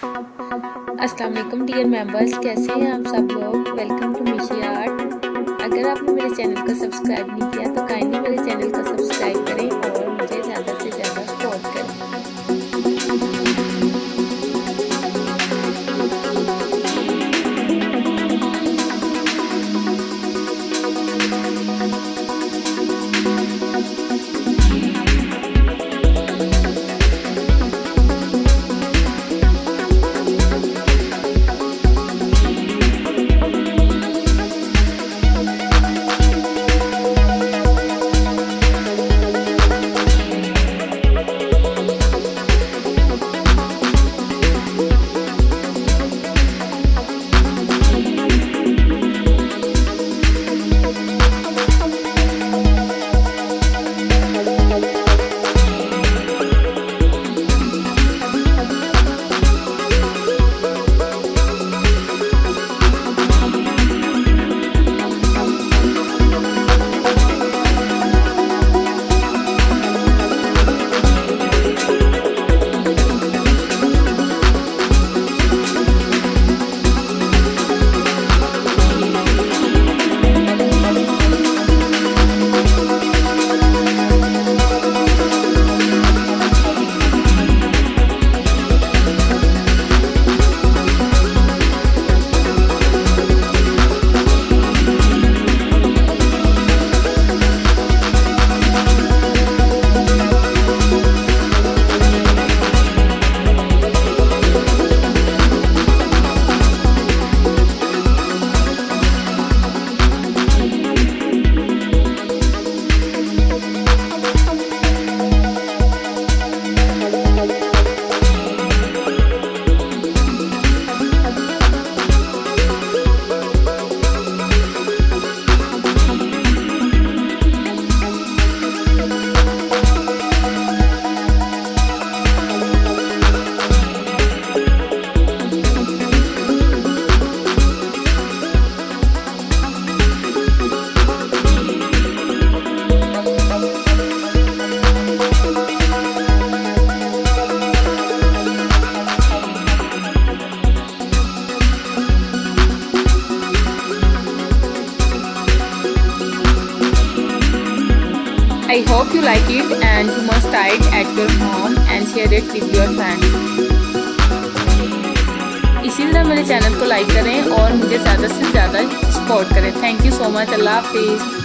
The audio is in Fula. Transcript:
अस्सलाम वालेकुम dear members, कैसे हैं आप सब लोग। वेलकम टू मिशी आर्ट। अगर आपने मेरे चैनल को सब्सक्राइब नहीं किया तो काइंडली मेरे चैनल को सब्सक्राइब करें और मुझे ज़्यादा से ज़्यादा सपोर्ट करें। I hope you like it and you must try it at your home and share it with your friends. इसी तरह मेरे चैनल को लाइक करें और मुझे ज़्यादा से ज़्यादा सपोर्ट करें। Thank you so much. अल्लाह हाफिज़।